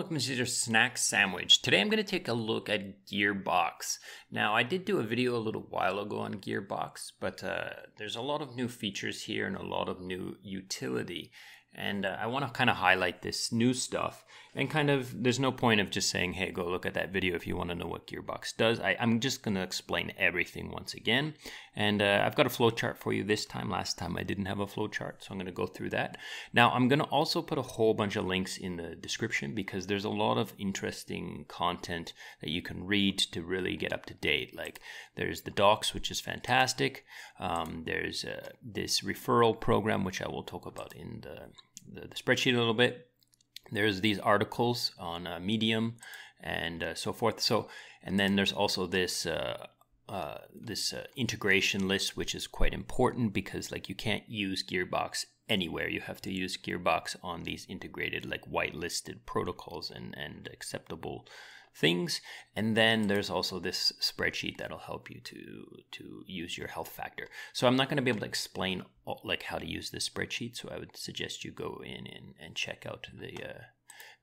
welcome to your snack sandwich. Today I'm going to take a look at Gearbox. Now I did do a video a little while ago on Gearbox, but there's a lot of new features here and a lot of new utility. And I want to kind of highlight this new stuff and kind of, there's no point of just saying, hey, go look at that video if you want to know what Gearbox does. I'm just going to explain everything once again. And I've got a flowchart for you this time. Last time I didn't have a flowchart, so I'm going to go through that. Now I'm going to also put a whole bunch of links in the description because there's a lot of interesting content that you can read to really get up to date. Like there's the docs, which is fantastic. There's this referral program, which I will talk about in the spreadsheet a little bit. There's these articles on Medium and so forth. So, and then there's also this integration list, which is quite important because like you can't use Gearbox anywhere. You have to use Gearbox on these integrated like whitelisted protocols and acceptable things. And then there's also this spreadsheet that'll help you to use your health factor. So I'm not going to be able to explain like how to use this spreadsheet. So I would suggest you go in and check out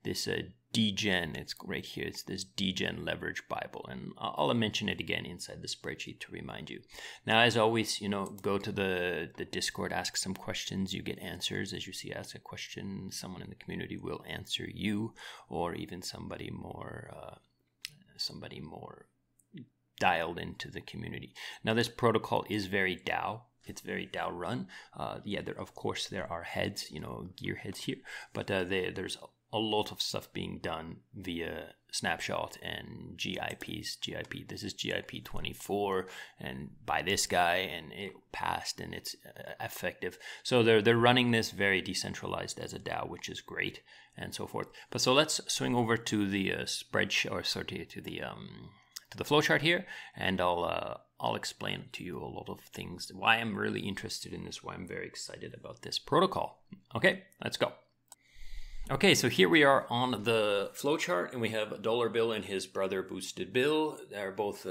this Degen. It's right here. It's this Degen Leverage Bible, and I'll mention it again inside the spreadsheet to remind you. Now, as always, go to the Discord, ask some questions. You get answers. As you see, ask a question, someone in the community will answer you, or even somebody more dialed into the community. Now, this protocol is very DAO. It's very DAO run. Yeah, of course there are heads, gear heads here, but there's a lot of stuff being done via snapshot and GIPs. This is GIP 24 and by this guy, and it passed and it's effective. So they're running this very decentralized as a DAO, which is great, and so forth. But so let's swing over to the spreadsheet, or sorry, to the flowchart here, and I'll explain to you a lot of things, why I'm really interested in this, why I'm very excited about this protocol. Okay, let's go. Okay, so here we are on the flowchart, and we have Dollar Bill and his brother Boosted Bill. They're both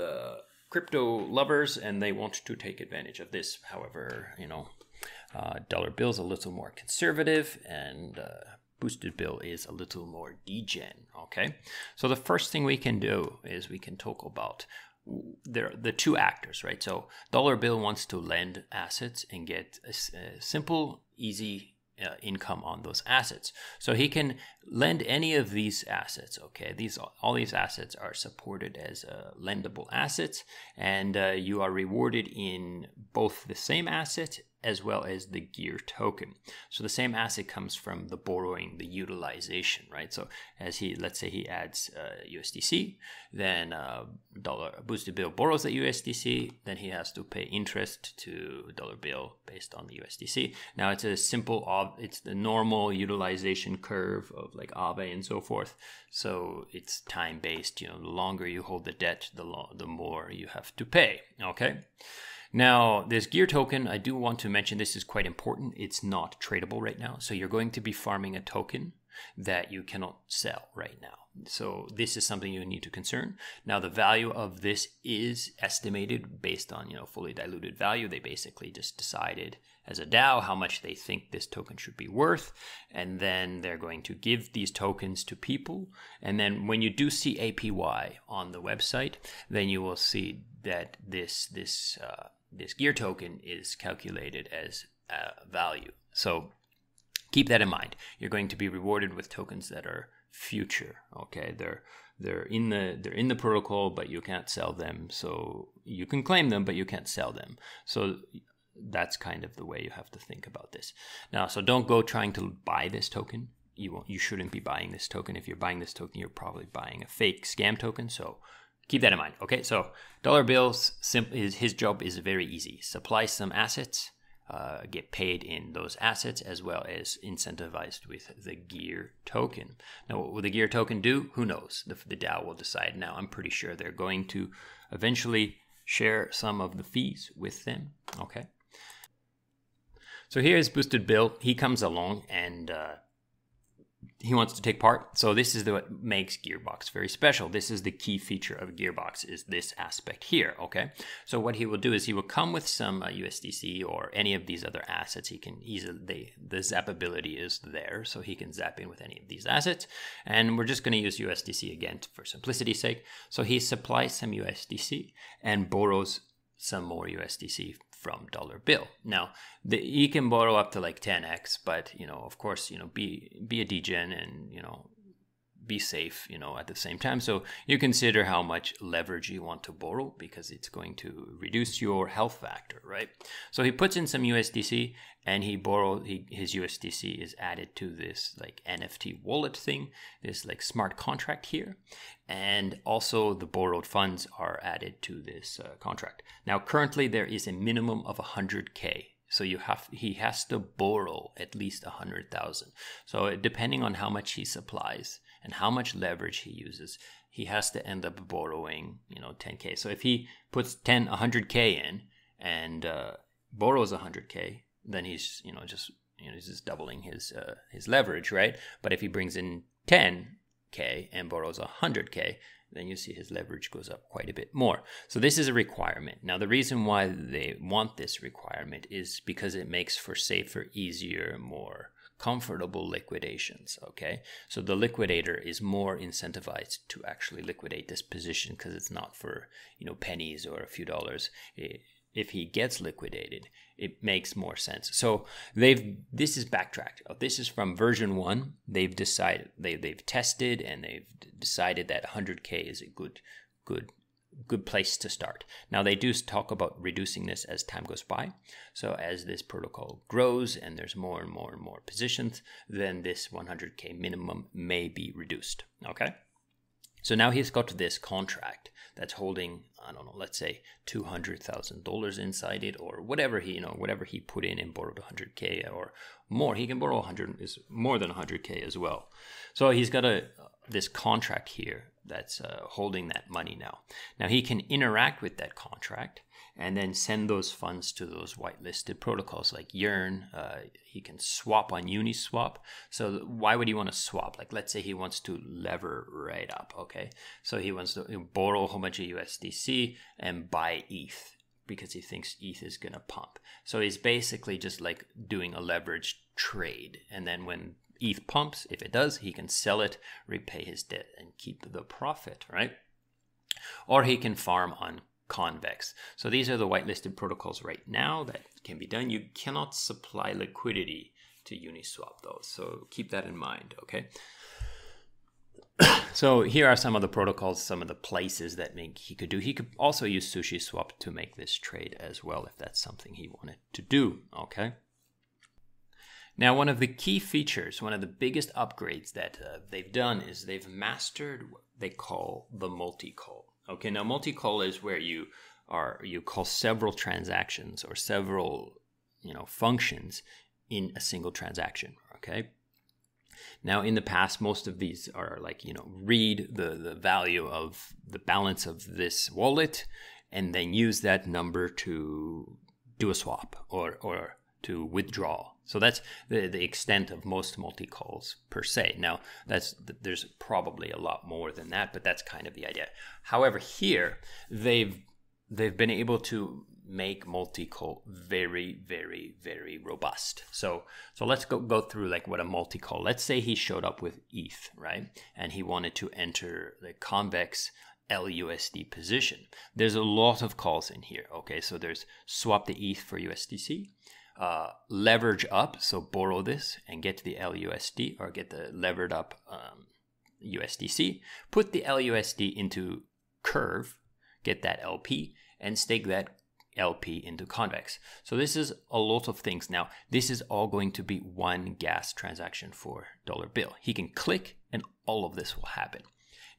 crypto lovers, and they want to take advantage of this. However, Dollar Bill's a little more conservative, and Boosted Bill is a little more degen. Okay, so the first thing we can do is we can talk about the two actors, right? So Dollar Bill wants to lend assets and get a simple, easy income on those assets. So he can lend any of these assets. Okay, all these assets are supported as lendable assets, and you are rewarded in both the same asset as well as the gear token. So the same asset comes from the borrowing, the utilization, right? So as let's say he adds USDC, then Boosted Bill borrows the USDC, then he has to pay interest to Dollar Bill based on the USDC. Now it's a simple, it's the normal utilization curve of like Aave and so forth. So it's time based. The longer you hold the debt, the more you have to pay. Okay. Now, this gear token, I do want to mention this is quite important. It's not tradable right now. So you're going to be farming a token that you cannot sell right now. So this is something you need to concern. Now, the value of this is estimated based on, fully diluted value. They basically just decided as a DAO how much they think this token should be worth. And then they're going to give these tokens to people. And then when you do see APY on the website, then you will see that this gear token is calculated as value. So keep that in mind. You're going to be rewarded with tokens that are future. Okay, they're in the protocol, but you can't sell them. So you can claim them, but you can't sell them. So that's kind of the way you have to think about this. Now, so don't go trying to buy this token. You shouldn't be buying this token. If you're buying this token, you're probably buying a fake scam token. So keep that in mind. Okay, so Dollar Bill's his job is very easy. Supply some assets, get paid in those assets, as well as incentivized with the gear token. Now, what will the gear token do? Who knows? The DAO will decide. Now, I'm pretty sure they're going to eventually share some of the fees with them. Okay. So here's Boosted Bill. He comes along and he wants to take part. So this is what makes Gearbox very special. This is the key feature of Gearbox, is this aspect here, okay? So what he will do is he will come with some USDC or any of these other assets. He can easily, the zap ability is there, so he can zap in with any of these assets. And we're just going to use USDC again for simplicity's sake. So he supplies some USDC and borrows some more USDC from dollar bill. Now, you can borrow up to like 10x, but, you know, of course, you know, be a Degen and, you know, be safe, you know, at the same time. So you consider how much leverage you want to borrow, because it's going to reduce your health factor, right? So he puts in some USDC and his USDC is added to this like NFT wallet thing, this like smart contract here. And also the borrowed funds are added to this contract. Now, currently there is a minimum of 100K. So he has to borrow at least 100,000. So depending on how much he supplies and how much leverage he uses, he has to end up borrowing, you know, 10K. So if he puts 100K in and borrows 100K, then he's, you know, he's just doubling his leverage, right? But if he brings in 10K and borrows 100K, then you see his leverage goes up quite a bit more. So this is a requirement. Now, the reason why they want this requirement is because it makes for safer, easier, more comfortable liquidations, okay? So the liquidator is more incentivized to actually liquidate this position, because it's not for, you know, pennies or a few dollars. If he gets liquidated, it makes more sense. So this is backtracked. This is from version 1. They've decided, they've tested, and they've decided that 100K is a good place to start. Now, they do talk about reducing this as time goes by. So as this protocol grows and there's more and more and more positions, then this 100K minimum may be reduced, okay? So now he's got this contract that's holding, I don't know, let's say $200,000 inside it, or whatever he put in and borrowed 100K or more. He can borrow 100 is more than 100K as well. So he's got this contract here that's holding that money now. Now he can interact with that contract and then send those funds to those whitelisted protocols like Yearn. He can swap on Uniswap. So why would he want to swap? Like, let's say he wants to lever right up, okay? So he wants to borrow a whole bunch of USDC and buy ETH because he thinks ETH is going to pump. So he's basically just like doing a leveraged trade. And then when ETH pumps, if it does, he can sell it, repay his debt, and keep the profit, right? Or he can farm on Convex. So these are the whitelisted protocols right now that can be done. You cannot supply liquidity to Uniswap though, so keep that in mind, okay? So here are some of the protocols, some of the places that he could do. He could also use SushiSwap to make this trade as well, if that's something he wanted to do, okay? Now, one of the key features, one of the biggest upgrades that they've done is they've mastered what they call the multi-call. Okay, now multi-call is where you call several transactions or several, you know, functions in a single transaction, okay? Now, in the past, most of these are like, you know, read the value of the balance of this wallet and then use that number to do a swap or to withdraw. So that's the extent of most multi-calls per se. Now, there's probably a lot more than that, but that's kind of the idea. However, here they've been able to make multi-call very, very, very robust. So let's go through like what a multi-call. Let's say he showed up with ETH, right? And he wanted to enter the convex LUSD position. There's a lot of calls in here. Okay, so there's swap the ETH for USDC. Leverage up, so borrow this and get to the LUSD, or get the levered up USDC, put the LUSD into Curve, get that LP, and stake that LP into Convex. So this is a lot of things. Now, this is all going to be one gas transaction for dollar bill. He can click and all of this will happen.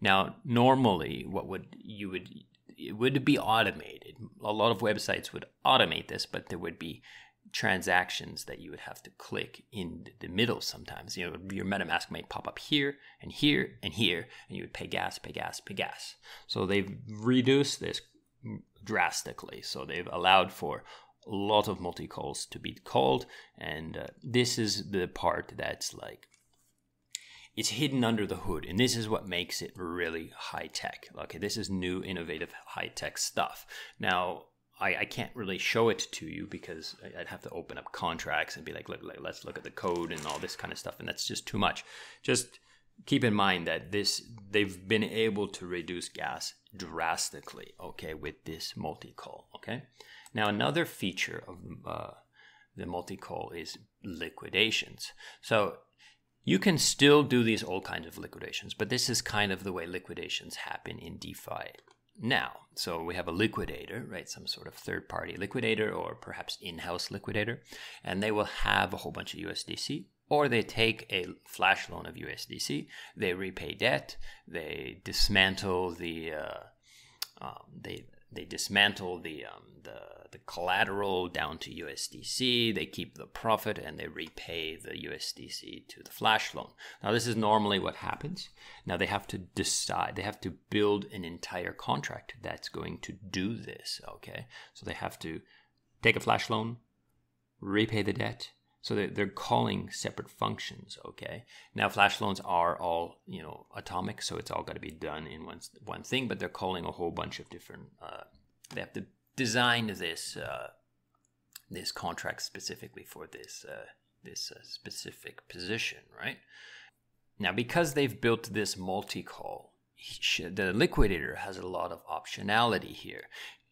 Now, normally it would be automated. A lot of websites would automate this, but there would be transactions that you would have to click in the middle sometimes. You know, your MetaMask might pop up here and here and here, and you would pay gas, pay gas, pay gas. So they've reduced this drastically. So they've allowed for a lot of multi-calls to be called, and this is the part that's like, it's hidden under the hood, and this is what makes it really high tech. Okay, this is new, innovative, high tech stuff. Now, I can't really show it to you because I'd have to open up contracts and be like, look, let's look at the code and all this kind of stuff, and that's just too much. Just keep in mind that they've been able to reduce gas drastically, okay, with this multi-call, okay? Now, another feature of the multi-call is liquidations. So you can still do these old kinds of liquidations, but this is kind of the way liquidations happen in DeFi now. So we have a liquidator, right? Some sort of third-party liquidator or perhaps in-house liquidator, and they will have a whole bunch of USDC, or they take a flash loan of USDC, they repay debt, they dismantle the the collateral down to USDC, they keep the profit, and they repay the USDC to the flash loan. Now, this is normally what happens. Now, they have to decide, they have to build an entire contract that's going to do this, okay? So they have to take a flash loan, repay the debt. So they're calling separate functions, okay? Now, flash loans are all, atomic, so it's all got to be done in one thing, but they're calling a whole bunch of different, they have to design this this contract specifically for this specific position, right? Now, because they've built this multi-call, the liquidator has a lot of optionality here.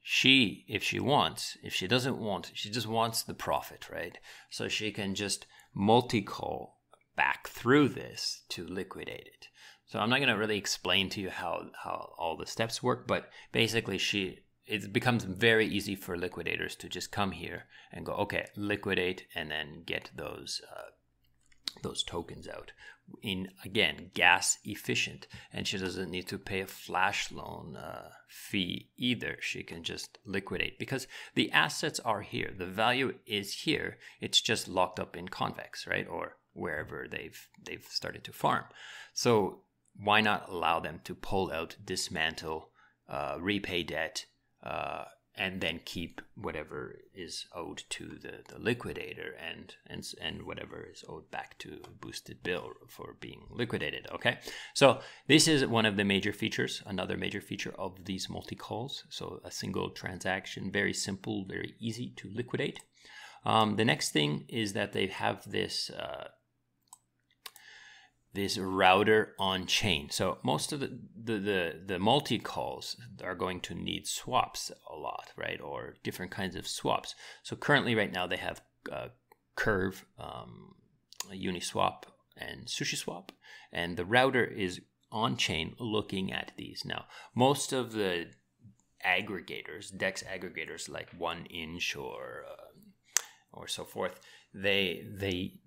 If she doesn't want, she just wants the profit, right? So she can just multi-call back through this to liquidate it. So I'm not going to really explain to you how all the steps work, but basically it becomes very easy for liquidators to just come here and go, okay, liquidate, and then get those tokens out in, again, gas efficient. And she doesn't need to pay a flash loan fee either. She can just liquidate because the assets are here. The value is here. It's just locked up in Convex, right? Or wherever they've started to farm. So why not allow them to pull out, dismantle, repay debt, and then keep whatever is owed to the liquidator and whatever is owed back to Boosted Bill for being liquidated, okay? So this is one of the major features, another major feature of these multi-calls. So a single transaction, very simple, very easy to liquidate. The next thing is that they have this router on chain. So most of the multi-calls are going to need swaps a lot, right? Or different kinds of swaps. So currently right now they have Curve, Uniswap, and SushiSwap. And the router is on chain looking at these. Now, most of the aggregators, DEX aggregators like 1inch or so forth, they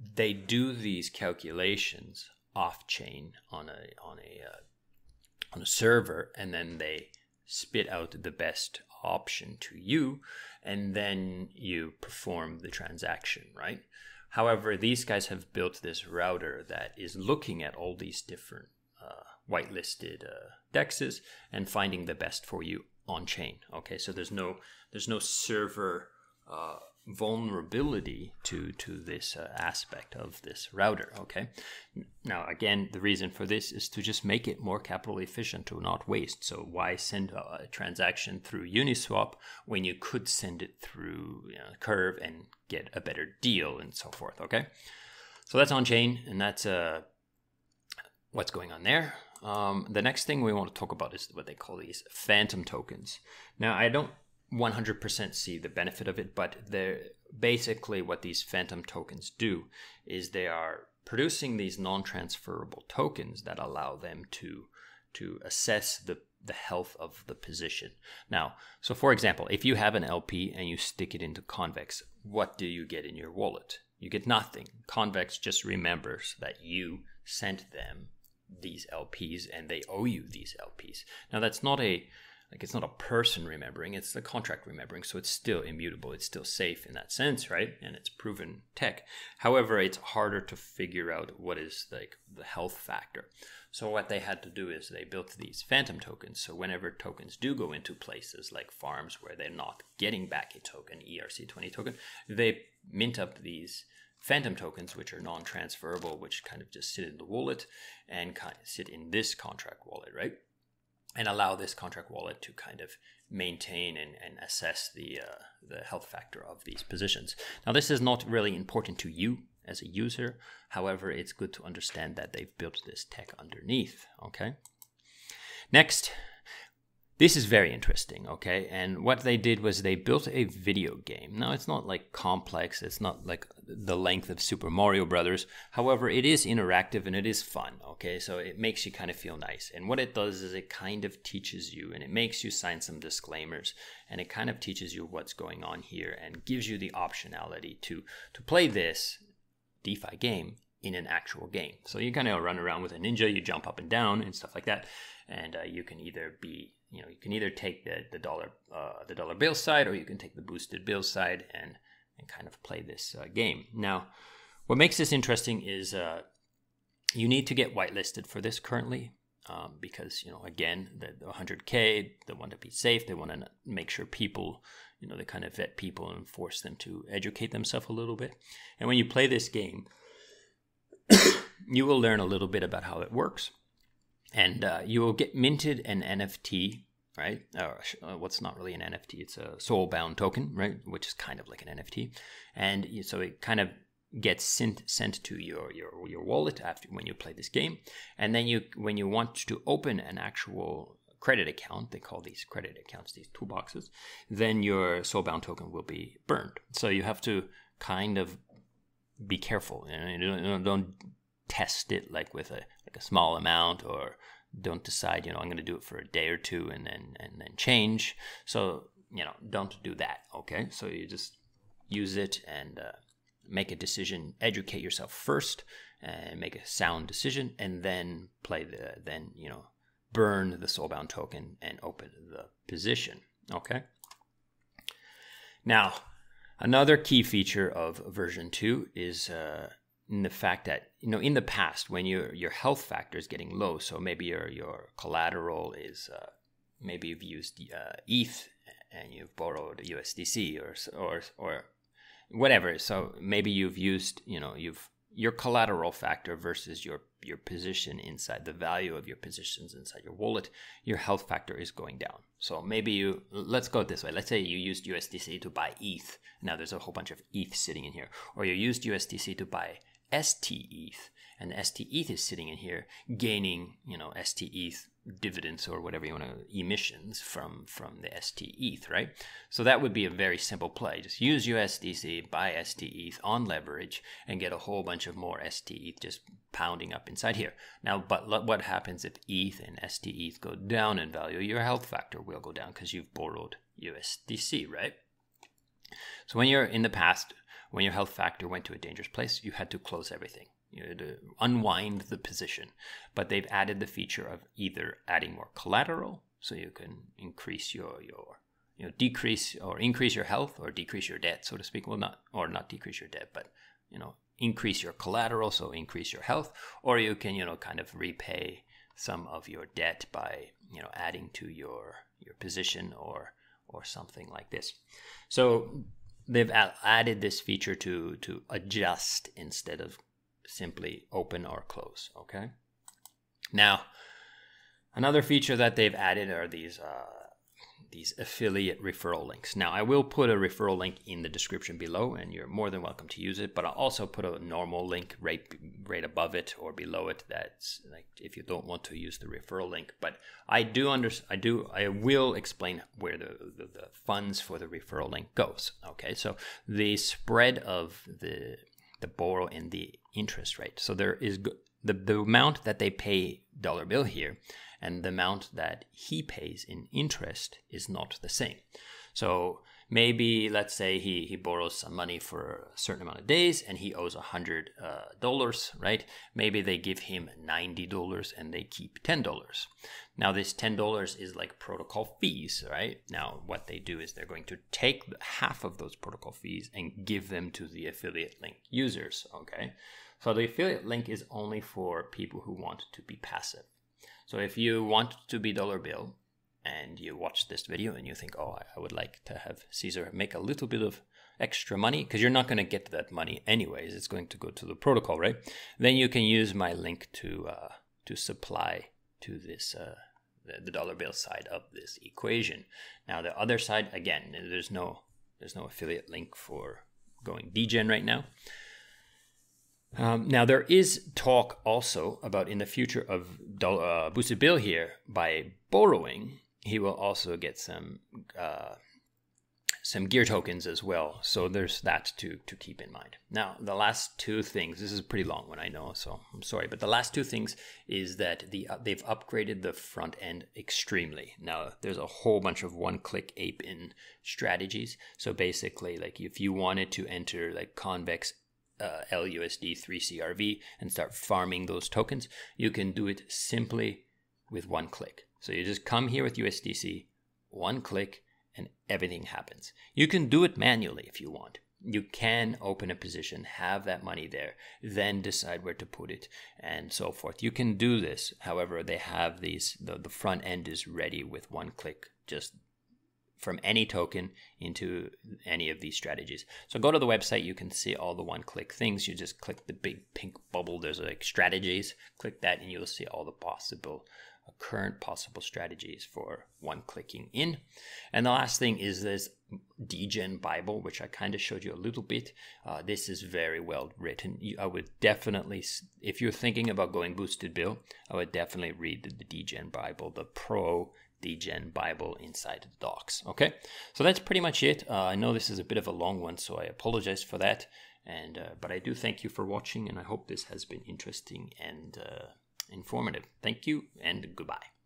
do these calculations off-chain on a server, and then they spit out the best option to you, and then you perform the transaction, right? However, these guys have built this router that is looking at all these different whitelisted DEXs and finding the best for you on-chain. Okay, so there's no server vulnerability to this aspect of this router, okay? Now, again, the reason for this is to just make it more capital efficient, to not waste. So why send a transaction through Uniswap when you could send it through Curve and get a better deal and so forth, okay? So that's on-chain, and that's what's going on there. The next thing we want to talk about is what they call these phantom tokens. Now, I don't 100% see the benefit of it, but they're basically what these phantom tokens do is they are producing these non-transferable tokens that allow them to assess the health of the position. Now, so for example, if you have an LP and you stick it into Convex, what do you get in your wallet? You get nothing. Convex just remembers that you sent them these LPs and they owe you these LPs. Now, that's not it's not a person remembering, it's the contract remembering, so it's still immutable, it's still safe in that sense, right? And it's proven tech. However, it's harder to figure out what is like the health factor. So what they had to do is they built these phantom tokens. So whenever tokens do go into places like farms where they're not getting back a token, ERC20 token, they mint up these phantom tokens, which are non-transferable, which kind of just sit in the wallet and kind of sit in this contract wallet, right? And allow this contract wallet to kind of maintain and assess the health factor of these positions. Now, this is not really important to you as a user. However, it's good to understand that they've built this tech underneath, okay? Next, this is very interesting, okay? And what they did was they built a video game. Now, it's not like complex. It's not like the length of Super Mario Brothers. However, it is interactive and it is fun, okay? So it makes you kind of feel nice. And what it does is it kind of teaches you and it makes you sign some disclaimers and it kind of teaches you what's going on here and gives you the optionality to play this DeFi game in an actual game. So you kind of run around with a ninja, you jump up and down and stuff like that. And you can either be, you can either take the dollar bill side or you can take the boosted bill side and kind of play this game. Now, what makes this interesting is you need to get whitelisted for this currently because, again, the 100K, they want to be safe. They want to make sure people, they kind of vet people and force them to educate themselves a little bit. And when you play this game, you will learn a little bit about how it works. And you will get minted an NFT, right? What's not really an NFT, it's a soul-bound token, right? Which is kind of like an NFT. And so it kind of gets sent to your wallet after when you play this game. And then when you want to open an actual credit account, they call these credit accounts, these toolboxes, then your soul-bound token will be burned. So you have to kind of be careful. Don't test it like with a small amount, or don't decide, I'm going to do it for a day or two and then change. So, don't do that. Okay. So you just use it and make a decision, educate yourself first and make a sound decision, and then burn the soulbound token and open the position. Okay. Now, another key feature of version 2 is in the fact that, in the past, when your health factor is getting low, so maybe your collateral is, maybe you've used ETH and you've borrowed USDC or whatever. So maybe you've used, your collateral factor versus your position inside, the value of your positions inside your wallet, your health factor is going down. So maybe let's go this way. Let's say you used USDC to buy ETH. Now there's a whole bunch of ETH sitting in here. Or you used USDC to buy STETH, and the STETH is sitting in here gaining, STETH dividends or whatever you want to, emissions from the STETH, right? So that would be a very simple play. Just use USDC, buy STETH on leverage, and get a whole bunch of more STETH just pounding up inside here. Now, but what happens if ETH and STETH go down in value? Your health factor will go down because you've borrowed USDC, right? So when you're in the past, when your health factor went to a dangerous place, you had to close everything. You had to unwind the position. But they've added the feature of either adding more collateral, so you can increase decrease or increase your health or decrease your debt, so to speak. Well, not decrease your debt, but, increase your collateral, so increase your health. Or you can, kind of repay some of your debt by, adding to your position or something like this. So they've added this feature to adjust instead of simply open or close, okay? Now, another feature that they've added are these affiliate referral links. Now, I will put a referral link in the description below, and you're more than welcome to use it, but I'll also put a normal link right above it or below it. That's like if you don't want to use the referral link. But I will explain where the funds for the referral link goes. Okay, so the spread of the borrow and the interest rate. So there is the amount that they pay dollar bill here, and the amount that he pays in interest is not the same. So maybe, let's say he borrows some money for a certain amount of days and he owes $100, right? Maybe they give him $90 and they keep $10. Now this $10 is like protocol fees, right? Now what they do is they're going to take half of those protocol fees and give them to the affiliate link users, okay? So the affiliate link is only for people who want to be passive. So if you want to be dollar bill and you watch this video and you think, oh, I would like to have Ceazor make a little bit of extra money, because you're not going to get that money anyways. It's going to go to the protocol, right? Then you can use my link to supply to this the dollar bill side of this equation. Now the other side, again, there's no affiliate link for going Degen right now. Now there is talk also about in the future of Boosted Bill here, by borrowing, he will also get some Gear tokens as well. So there's that to keep in mind. Now the last two things, this is a pretty long one, I know, so I'm sorry, but the last two things is that they've upgraded the front end extremely. Now there's a whole bunch of one-click ape-in strategies. So basically, like if you wanted to enter like convex LUSD 3CRV and start farming those tokens, you can do it simply with one click. So you just come here with USDC, one click, and everything happens. You can do it manually if you want. You can open a position, have that money there, then decide where to put it, and so forth. You can do this. However, they have these, the front end is ready with one click, just from any token into any of these strategies. So go to the website, you can see all the one-click things. You just click the big pink bubble, there's like strategies, click that and you'll see all the current possible strategies for one-clicking in. And the last thing is this Degen Bible, which I kind of showed you a little bit. This is very well written. I would definitely, if you're thinking about going Boosted Bill, I would definitely read the Degen Bible, the Pro Degen Bible inside the docs. Okay, so that's pretty much it. I know this is a bit of a long one, so I apologize for that. And but I do thank you for watching, and I hope this has been interesting and informative. Thank you and goodbye.